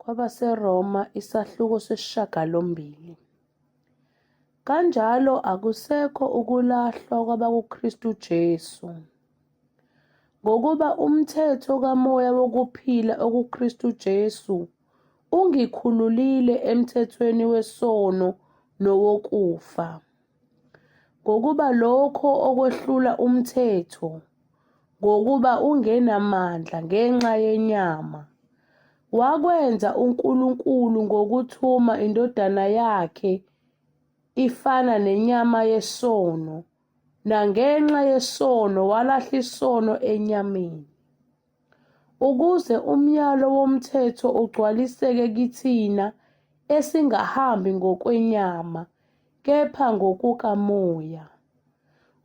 Kwabaseroma isahluko sesishiyagalombili. Kanjalo akusekho ukulahlwa kwabakuKristu Jesu, ngokuba umthetho kamoya wokuphila okuKristu Jesu ungikhululile emthethweni wesono nowokufa. Ngokuba lokho okwehlula umthetho, ngokuba ungenamandla ngenxa yenyama, wakwenza uNkulunkulu ngokuthuma indodana yakhe ifana nenyama yesono, nangenxa yesono walahla isono enyameni, ukuze umyalo womthetho ugcwaliseke kithina esingahambi ngokwenyama, kepha ngokukamoya.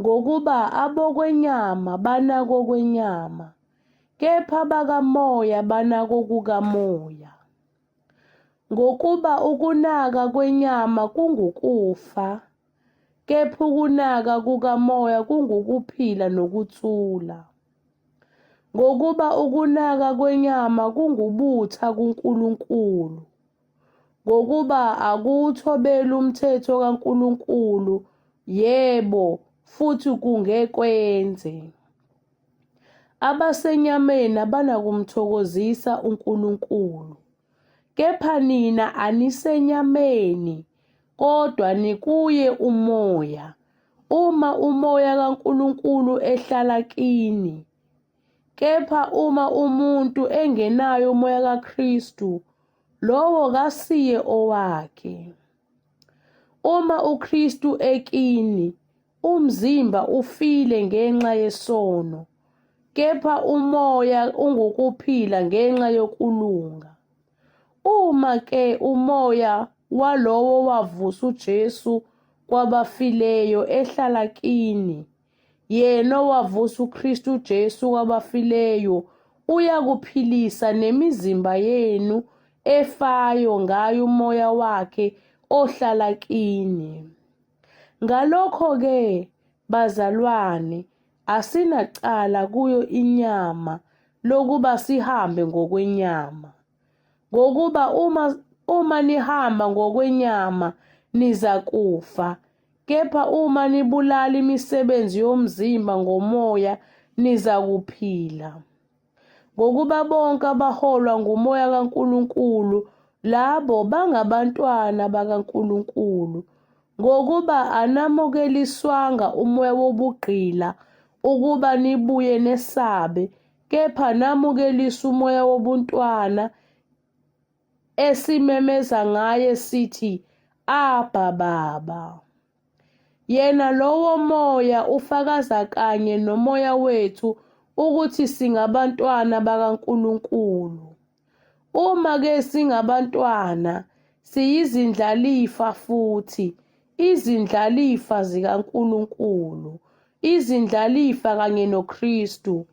Ngokuba abokwenyama banako okwenyama, kepha bakamoya banako okukamoya. Ngokuba ukunaka kwenyama kungukufa, kepha ukunaka kukamoya kungukuphila nokuthula. Ngokuba ukunaka kwenyama kungubutha kuNkulunkulu, ngokuba akuwuthobeli umthetho kaNkulunkulu, yebo, futhi kungekwenze. Abasenyameni abanakumthokozisa uNkulunkulu, kepha nina anisenyameni, kodwa nikuye umoya, uma umoya kaNkulunkulu ehlala kini. Kepha uma umuntu engenayo umoya kaKristu, lowo kasiye owakhe. Uma uKristu ekini, umzimba ufile ngenxa yesono, kepha umoya ungukuphila ngenxa yokulunga. Uma-ke umoya walowo wavusa uJesu kwabafileyo ehlala kini, yena owavusa uKristu Jesu kwabafileyo uyakuphilisa nemizimba yenu efayo ngayo umoya wakhe ohlala kini. Ngalokho-ke, bazalwane, asinacala kuyo inyama lokuba sihambe ngokwenyama. Ngokuba uma nihamba ngokwenyama niza kufa, kepha uma nibulala imisebenzi yomzimba ngomoya niza kuphila. Ngokuba bonke abaholwa ngumoya kaNkulunkulu labo bangabantwana bakaNkulunkulu. Ngokuba anamukeliswanga umoya wobugqila ukuba nibuye nesabe, kepha namukelisa umoya wobuntwana esimemeza ngaye sithi, Abba, Baba. Yena lowo moya ufakaza kanye nomoya wethu ukuthi singabantwana bakaNkulunkulu. Uma-ke singabantwana, siyizindlalifa futhi, izindlalifa zikaNkulunkulu, izindlalifa kanye noKristu,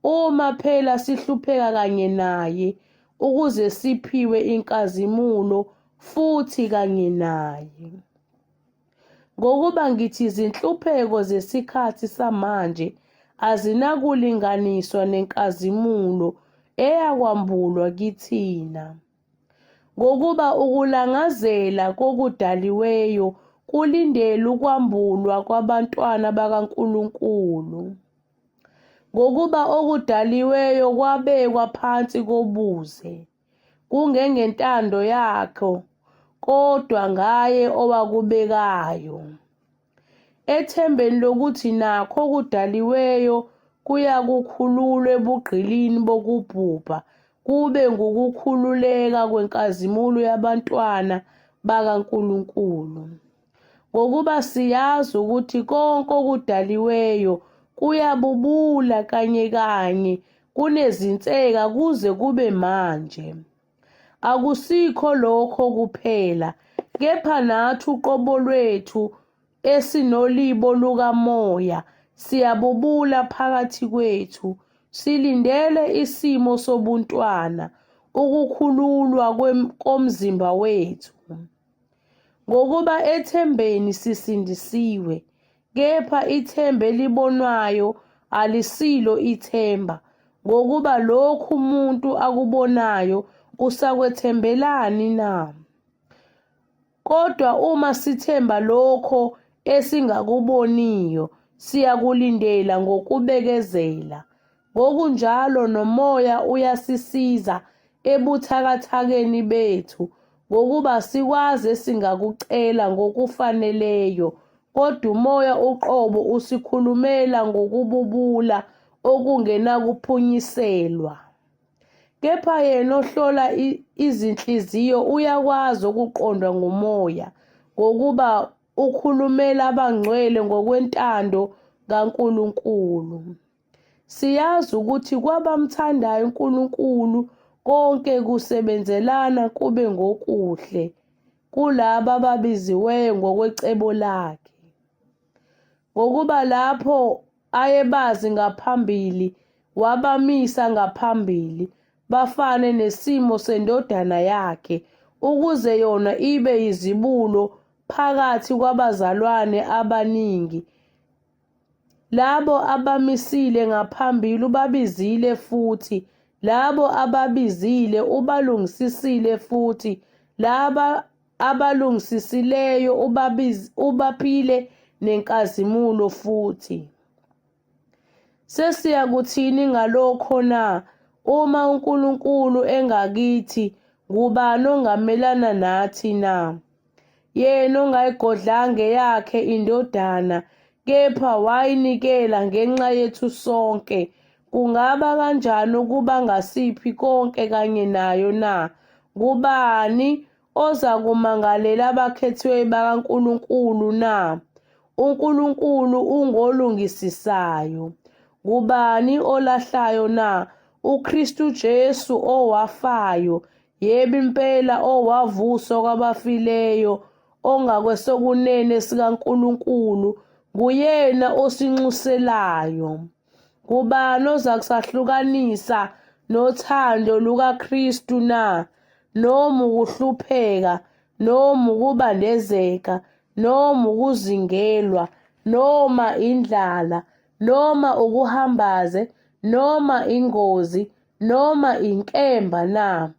uma phela sihlupheka kanye naye, ukuze siphiwe inkazimulo futhi kanye naye. Ngokuba ngithi izinhlupheko zesikhathi samanje azinakulinganiswa nenkazimulo eyakwambulwa kithina. Ngokuba ukulangazela kokudaliweyo kulindele ukwambulwa kwabantwana bakaNkulunkulu. Ngokuba okudaliweyo kwabekwa phansi kobuze, kungengentando yakho, kodwa ngaye owakubekayo, ethembeni lokuthi nakho okudaliweyo kuyakukhululwa ebugqilini bokubhubha, kube ngukukhululeka kwenkazimulo yabantwana bakaNkulunkulu. Ngokuba siyazi ukuthi konke okudaliweyo kuyabubula kanye kanye kunezinseka kuze kube manje. Akusikho lokho kuphela, kepha nathi uqobo lwethu esinolibo lukamoya siyabubula phakathi kwethu, silindele isimo sobuntwana, ukukhululwa komzimba wethu. Ngokuba ethembeni sisindisiwe, kepha ithemba elibonwayo alisilo ithemba, ngokuba lokhu umuntu akubonayo usakwethembelani na? Kodwa uma sithemba lokho esingakuboniyo, siyakulindela ngokubekezela. Ngokunjalo nomoya uyasisiza ebuthakathakeni bethu, ngokuba sikwazi esingakucela ngokufaneleyo, kodwa umoya uqobo usikhulumela ngokububula okungenakuphunyishelwa. Kepha yena ohlola izinhliziyo uyakwazi ukuqondwa ngumoya, ngokuba ukhulumela abangcwele ngokwentando kaNkulunkulu. Siyazi ukuthi kwabamthandayo uNkulunkulu konke kusebenzelana kube ngokuhle, kulabo ababiziweyo ngokwecebo lakhe. Ngokuba lapho ayebazi ngaphambili, wabamisa ngaphambili, bafane nesimo sendodana yakhe, ukuze yona ibe yizibulo phakathi kwabazalwane abaningi. Labo abamisile ngaphambili ubabizile futhi, labo ababizile ubalungisisile futhi, laba abalungisisileyo ubaphile nenkazimulo futhi. Sesiyakuthini ngalokho na? Uma uNkulunkulu engakithi, ngubani ongamelana nathi na? Yena ongayigodlanga yakhe indodana, kepha wayinikela ngenxa yethu sonke, kungaba kanjani ukuba ngasiphi konke kanye nayo na? Ngubani ozakumangalela abakhethwe bakaNkulunkulu na? uNkulunkulu ungolungisisayo. Ngubani olahlayo na? uKristu Jesu owafayo, yebo impela owavuswa kwabafileyo, ongakwesokunene sikaNkulunkulu, nguyena osinxuselayo. Ngubani ozakusahlukanisa nothando lukaKristu na? Noma ukuhlupheka, noma ukubandezeka, noma ukuzingelwa, noma indlala, noma ukuhambaze, noma ingozi, noma inkemba na?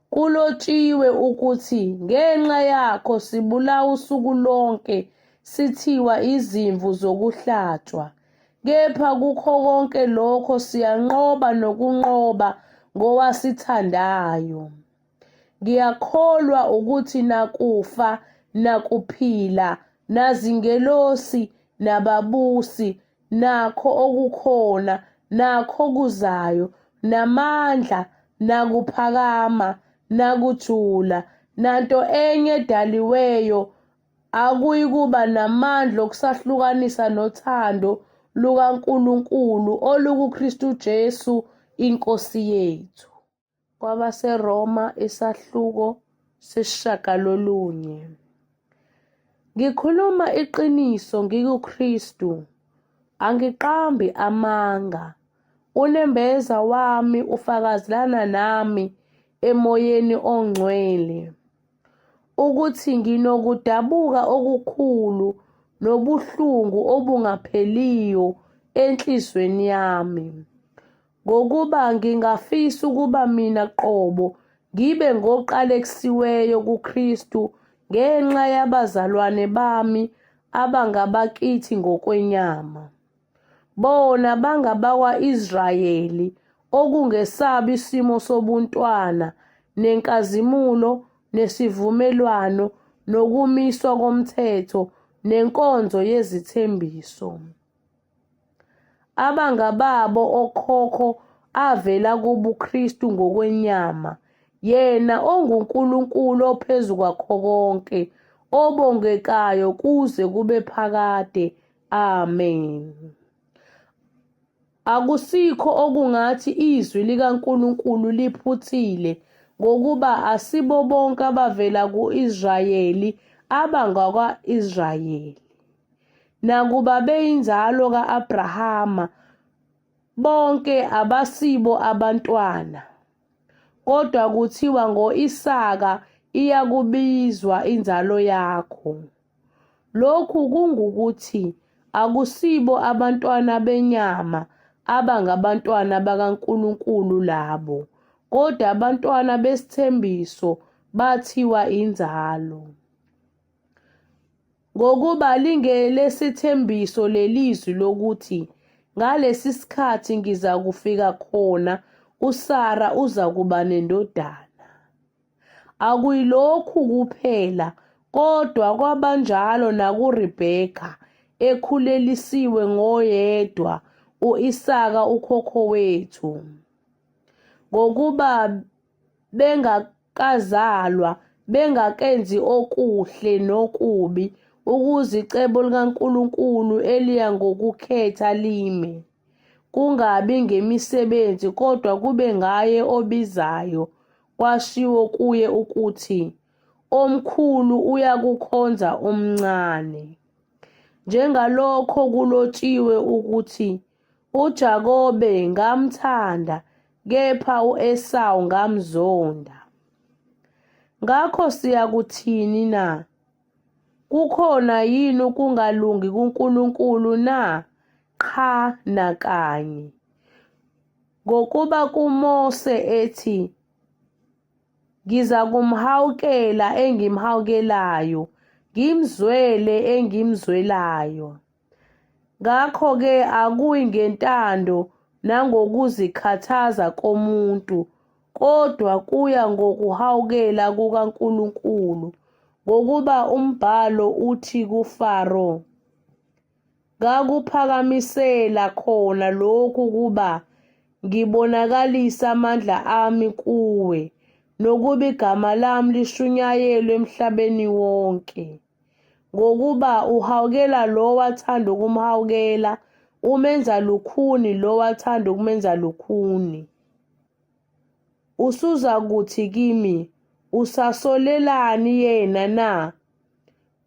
Kulotshiwe ukuthi ngenxa yakho sibulawa usuku lonke, sithiwa izimvu zokuhlatshwa. Kepha kukho konke lokho siyanqoba nokunqoba ngowasithandayo. Ngiyakholwa ukuthi nakufa, nakuphila, nazingelosi, nababusi, nakho okukhona, nakho okuzayo, namandla, nakuphakama, nakujula, nanto enye edaliweyo, akuyikuba namandla okusahlukanisa nothando lukaNkulunkulu olukuKristu Jesu inkosi yethu. Kwabaseroma isahluko 9. Ngikhuluma iqiniso ngikuKristu, angiqambi amanga. Unembeza wami ufakazelana nami emoyeni ongcwele, ukuthi nginokudabuka okukhulu nobuhlungu obungapheliyo enhlizweni yami, ngokuba ngingafisa ukuba mina qobo ngibe ngoqalekisiweyo kuKristu ngenxa yabazalwane bami abangabakithi ngokwenyama, bona bangabakwa-Israyeli, okungesabo isimo sobuntwana, nenkazimulo, nesivumelwano, nokumiswa komthetho, nenkonzo yezithembiso. Abangababo okhokho avela kubuKristu ngokwenyama, yena onguNkulunkulu ophezu kwakho konke, obongekayo kuze kube phakade. Amen. Akusikho okungathi izwi likaNkulunkulu liphuthile, ngokuba asibo bonke abavela ku-Israyeli abangakwa-Israyeli. Nakuba beyinzalo ka-Abrahama, bonke abasibo abantwana, kodwa kuthiwa ngo-Isaka iyakubizwa inzalo yakho. Lokhu kungukuthi akusibo abantwana benyama abangabantwana bakaNkulunkulu labo, kodwa abantwana besithembiso bathiwa inzalo. Ngokuba lingelesithembiso lelizwi lokuthi ngalesi sikhathi ngiza kufika khona uSara uza kuba nendodana. Akuyilokhu kuphela, kodwa kwabanjalo nakuRibheka ekhulelisiwe ngoyedwa u-Isaka ukhokho wethu. Ngokuba bengakazalwa, bengakenzi okuhle nokubi, ukuze icebo likaNkulunkulu eliya ngokukhetha lime, kungabi ngemisebenzi kodwa kube ngaye obizayo. Kwashiwo kuye ukuthi omkhulu uyakukhonza omncane. Njengalokho kulotshiwe ukuthi uJakobe ngamthanda, kepha u-Esawu ngamzonda. Ngakho siyakuthini na? Kukhona yini ukungalungi kuNkulunkulu na? Qha nakanye. Ngokuba kuMose ethi, ngiza kumhawukela engimhawukelayo, ngimzwele engimzwelayo. Ngakho-ke akuyi ngentando nangokuzikhathaza komuntu, kodwa kuya ngokuhawukela kukaNkulunkulu. Ngokuba umbhalo uthi kuFaro, ngakuphakamisela khona lokhu kuba ngibonakalisa amandla ami kuwe, nokuba igama lami lishunyayelwe emhlabeni wonke. Ngokuba uhawukela lo wathanda ukumhawukela, umenza lukhuni lo wathanda ukumenza lukhuni. Usuzakuthi kimi, usasolelani yena na?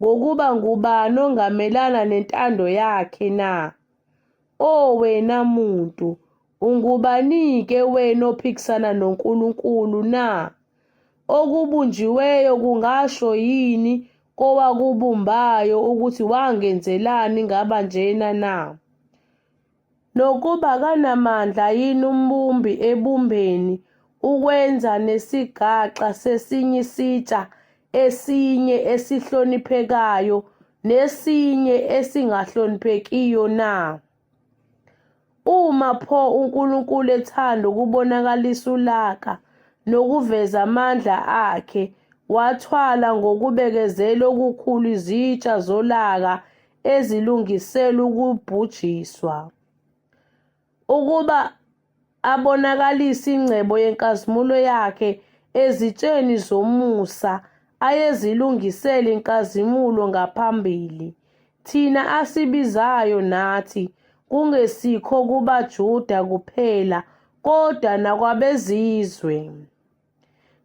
Ngokuba ngubani ongamelana nentando yakhe na? Wena muntu, ungubani-ke wena ophikisana noNkulunkulu na? Okubunjiweyo kungasho yini kowakubumbayo ukuthi wangenzelani ngaba njena na? Nokuba kanamandla yini umbumbi ebumbeni ukwenza nesigaxa sesinye isitsha, esinye esihloniphekayo nesinye esingahloniphekiyo na? Uma pho uNkulunkulu ethanda ukubonakalisa ulaka nokuveza amandla akhe, wathwala ngokubekezela okukhulu izitsha zolaka ezilungisela ukubhujiswa, ukuba abonakalise ingcebo yenkazimulo yakhe ezitsheni zomusa ayezilungisele inkazimulo ngaphambili, thina asibizayo nathi, kungesikho kubaJuda kuphela, kodwa nakwabezizwe.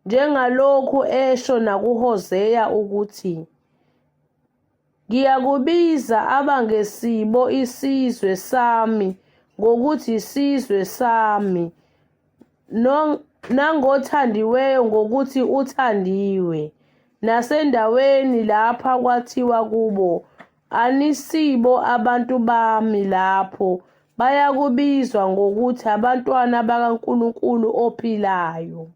Njengalokhu esho nakuHoseya ukuthi, ngiyakubiza abangesibo isizwe sami ngokuthi isizwe sami, nangothandiweyo ngokuthi uthandiwe. Nasendaweni lapha kwathiwa kubo, anisibo abantu bami, lapho bayakubizwa ngokuthi abantwana bakaNkulunkulu ophilayo.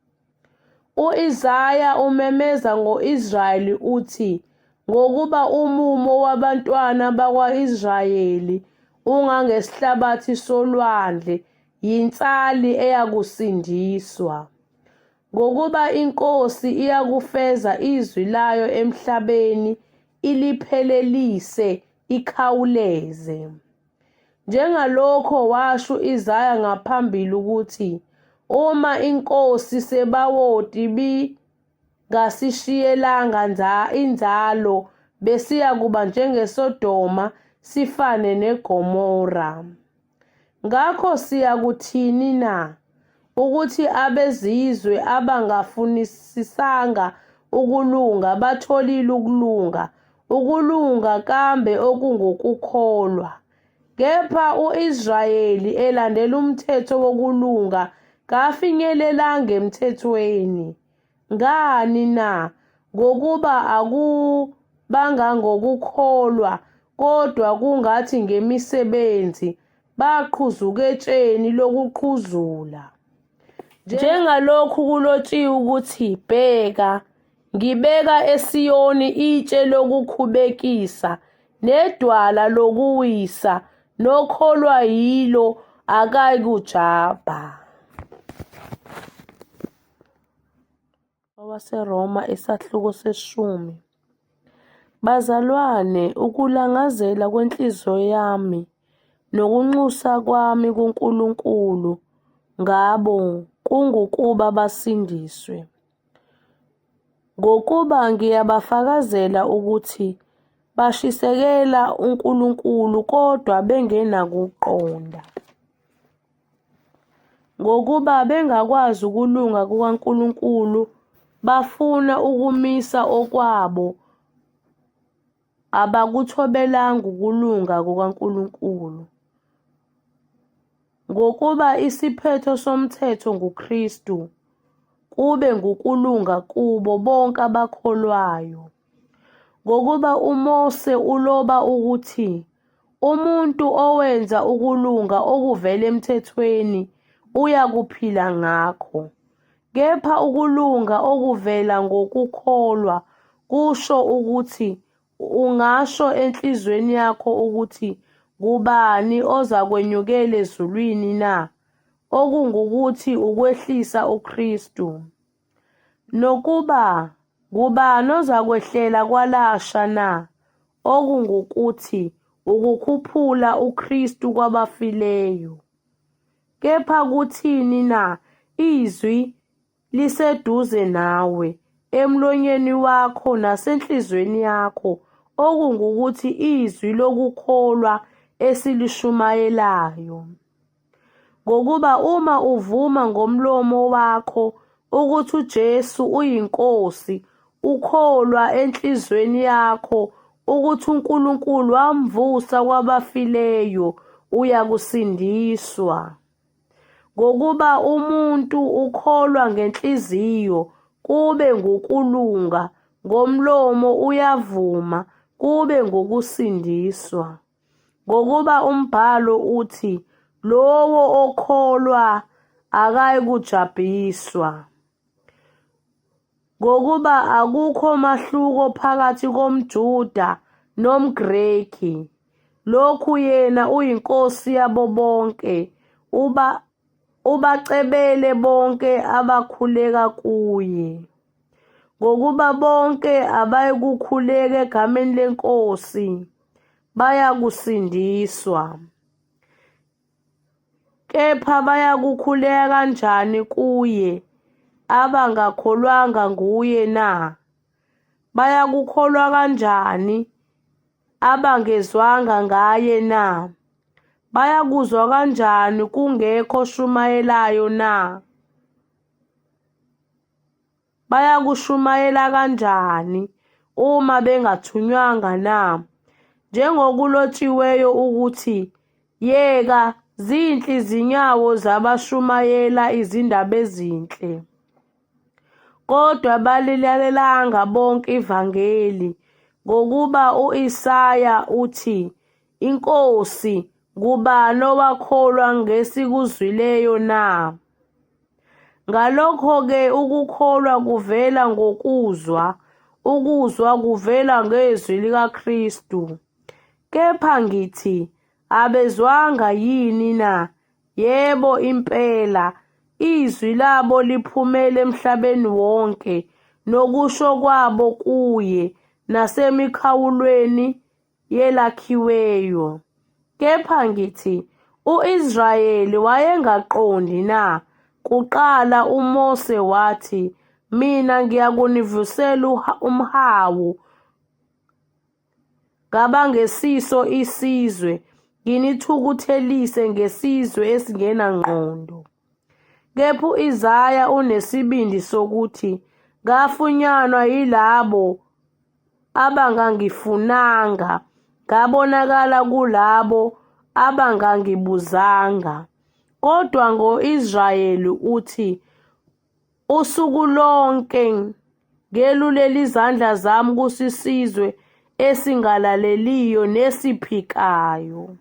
U-Isaya umemeza ngo-Israyeli uthi, ngokuba umumo wabantwana bakwa-Israyeli ungangesihlabathi solwandle, yinsali eyakusindiswa. Ngokuba iNkosi iyakufeza izwi layo emhlabeni, iliphelelise, ikhawuleze. Njengalokho washo u-Isaya ngaphambili ukuthi, uma iNkosi sebawoti bingasishiyelanga inzalo, besiyakuba njengeSodoma, sifane neGomora. Ngakho siyakuthini na? Ukuthi abezizwe abangafunisisanga ukulunga batholile ukulunga, ukulunga kambe okungokukholwa. Kepha u-Israyeli elandela umthetho wokulunga kafinyelelanga emthethweni. Ngani na? Ngokuba akubanga ngokukholwa, kodwa kungathi ngemisebenzi, baqhuzuka etsheni lokuqhuzula. njengalokhu kulotshiwe ukuthi, bheka, ngibeka eSiyoni itshe lokukhubekisa nedwala lokuwisa, nokholwa yilo akayikujabha. Kwabaseroma isahluko 10. Bazalwane, ukulangazela kwenhliziyo yami nokunxusa kwami kuNkulunkulu ngabo kungukuba basindiswe, ngokuba ngiyabafakazela ukuthi bashisekela uNkulunkulu kodwa bengenakuqonda, ngokuba bengakwazi ukulunga kukaNkulunkulu, bafuna ukumisa okwabo, abakuthobelanga ukulunga kukaNkulunkulu. Ngokuba isiphetho somthetho nguKristu, kube ngukulunga kubo bonke abakholwayo. Ngokuba uMose uloba ukuthi umuntu owenza ukulunga okuvela emthethweni uyakuphila ngakho, kepha ukulunga okuvela ngokukholwa kusho ukuthi ungasho enhlizweni yakho ukuthi ngubani ozakwenyukela ezulwini na, okungukuthi ukwehlisa uKristu, nokuba ngubani ozakwehlela kwalasha na, okungukuthi ukukhuphula uKristu kwabafileyo. Kepha kuthini na izwi liseduze nawe, emlonyeni wakho nasenhlizweni yakho, okungukuthi izwi lokukholwa esilishumayelayo. Ngokuba uma uvuma ngomlomo wakho ukuthi uJesu uyinkosi, ukholwa enhlizweni yakho ukuthi uNkulunkulu wamvusa kwabafileyo, uyakusindiswa. Ngokuba umuntu ukholwa ngenhliziyo, kube ngukulunga, ngomlomo uyavuma, kube ngokusindiswa. Ngokuba umbhalo uthi, lowo okholwa akayikujabhiswa. Ngokuba akukho mahluko phakathi komJuda nomGreki, lokhu yena uyinkosi yabo bonke, ubacebele bonke abakhuleka kuye. Ngokuba bonke abayikukhuleka egameni leNkosi bayakusindiswa. Kepha bayakukhuleka kanjani kuye abangakholwanga nguye na? Bayakukholwa kanjani abangezwanga ngaye na? Bayakuzwa kanjani kungekho shumayelayo na? Bayakushumayela kanjani uma bengathunywanga na? Njengokulotshiweyo ukuthi, yeka zinhle izinyawo zabashumayela izindaba ezinhle. Kodwa balilalelanga bonke ivangeli, ngokuba u-Isaya uthi, Inkosi, ngubani owakholwa ngesikuzwileyo na? Ngalokho-ke ukukholwa kuvela ngokuzwa, ukuzwa kuvela ngezwi likaKristu. Kepha ngithi, abezwanga yini na? Yebo impela, izwi labo liphumele emhlabeni wonke, nokusho kwabo kuye nasemikhawulweni yelakhiweyo. Kepha ngithi, u-Israyeli wayengaqondi na? Kuqala uMose wathi, mina ngiyakunivusela umhawu, ngabangesiso isizwe, nginithukuthelise ngesizwe esingenangqondo. Kepha u-Isaya unesibindi sokuthi, ngafunyanwa yilabo abangangifunanga, ngabonakala kulabo abangangibuzanga. Kodwa ngo-Israyeli uthi, usuku lonke ngelulele izandla zami kusisizwe esingalaleliyo nesiphikayo.